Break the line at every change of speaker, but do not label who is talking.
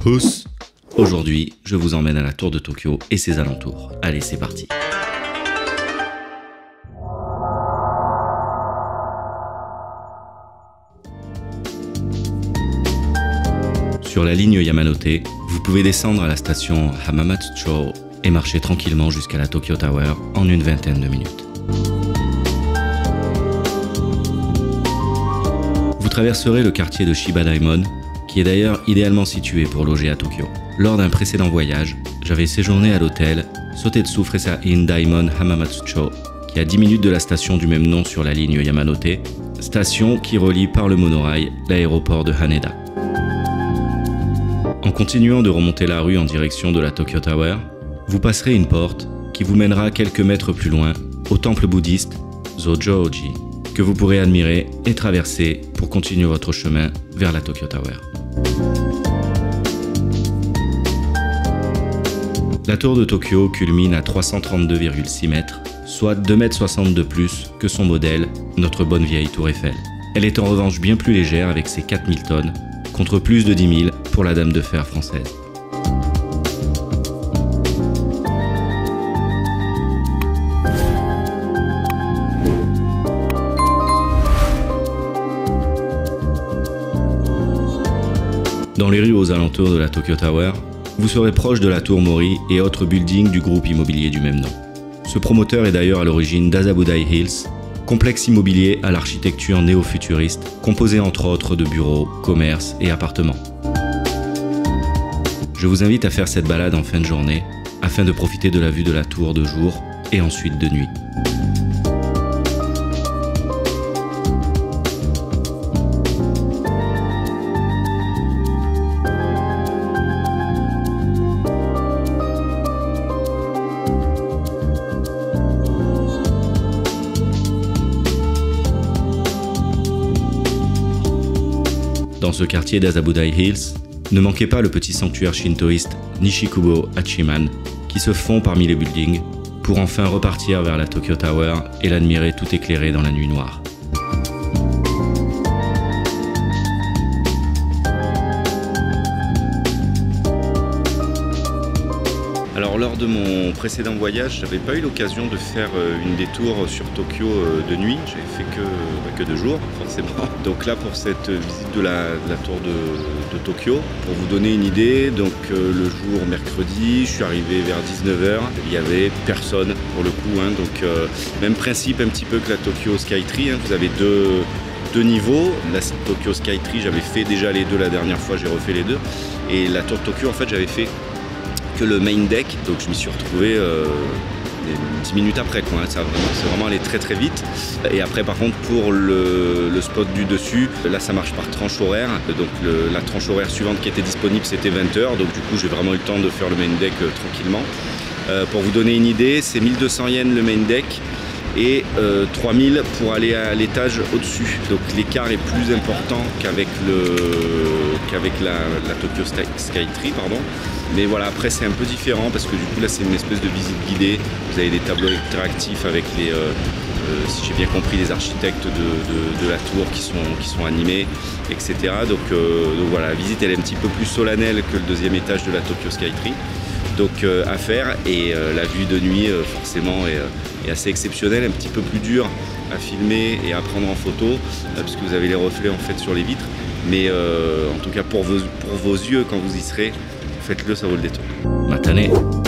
Pousse! Aujourd'hui, je vous emmène à la tour de Tokyo et ses alentours. Allez, c'est parti! Sur la ligne Yamanote, vous pouvez descendre à la station Hamamatsucho et marcher tranquillement jusqu'à la Tokyo Tower en une vingtaine de minutes. Vous traverserez le quartier de Shiba Daimon, qui est d'ailleurs idéalement situé pour loger à Tokyo. Lors d'un précédent voyage, j'avais séjourné à l'hôtel Sotetsu Fresa Inn Daimon Hamamatsucho, qui est à 10 minutes de la station du même nom sur la ligne Yamanote, station qui relie par le monorail l'aéroport de Haneda. En continuant de remonter la rue en direction de la Tokyo Tower, vous passerez une porte qui vous mènera quelques mètres plus loin au temple bouddhiste Zojoji, que vous pourrez admirer et traverser pour continuer votre chemin vers la Tokyo Tower. La tour de Tokyo culmine à 332,6 mètres, soit 2,60 m de plus que son modèle, notre bonne vieille tour Eiffel. Elle est en revanche bien plus légère avec ses 4000 tonnes, contre plus de 10 000 pour la Dame de Fer française. Dans les rues aux alentours de la Tokyo Tower, vous serez proche de la tour Mori et autres buildings du groupe immobilier du même nom. Ce promoteur est d'ailleurs à l'origine d'Azabudai Hills, complexe immobilier à l'architecture néo-futuriste, composé entre autres de bureaux, commerces et appartements. Je vous invite à faire cette balade en fin de journée, afin de profiter de la vue de la tour de jour et ensuite de nuit. Dans ce quartier d'Azabudai Hills, ne manquez pas le petit sanctuaire shintoïste Nishikubo Hachiman qui se fond parmi les buildings pour enfin repartir vers la Tokyo Tower et l'admirer tout éclairé dans la nuit noire. Alors lors de mon précédent voyage, j'avais pas eu l'occasion de faire une détour sur Tokyo de nuit. J'avais fait que 2 jours forcément. Donc là pour cette visite de la tour de Tokyo, pour vous donner une idée, donc le jour mercredi, je suis arrivé vers 19 h, il y avait personne pour le coup. Donc même principe un petit peu que la Tokyo Skytree, vous avez deux niveaux. La Tokyo Skytree, j'avais fait déjà les deux la dernière fois, j'ai refait les deux. Et la tour de Tokyo, en fait, j'avais fait que le main deck, donc je m'y suis retrouvé 10 minutes après, quoi. C'est vraiment allé très très vite. Et après par contre pour le spot du dessus, là ça marche par tranche horaire, donc la tranche horaire suivante qui était disponible c'était 20 h, donc du coup j'ai vraiment eu le temps de faire le main deck tranquillement. Pour vous donner une idée, c'est 1200 yens le main deck et 3000 pour aller à l'étage au-dessus. Donc l'écart est plus important qu'avec la Tokyo Skytree, pardon. Mais voilà, après c'est un peu différent parce que du coup là c'est une espèce de visite guidée. Vous avez des tableaux interactifs avec les, si j'ai bien compris, les architectes de la tour qui sont animés, etc. Donc voilà, la visite elle est un petit peu plus solennelle que le deuxième étage de la Tokyo Skytree. Donc à faire, et la vue de nuit forcément est assez exceptionnelle, un petit peu plus dur à filmer et à prendre en photo parce que vous avez les reflets en fait sur les vitres. Mais en tout cas pour vos yeux quand vous y serez, faites-le, ça vaut le détour. Matane.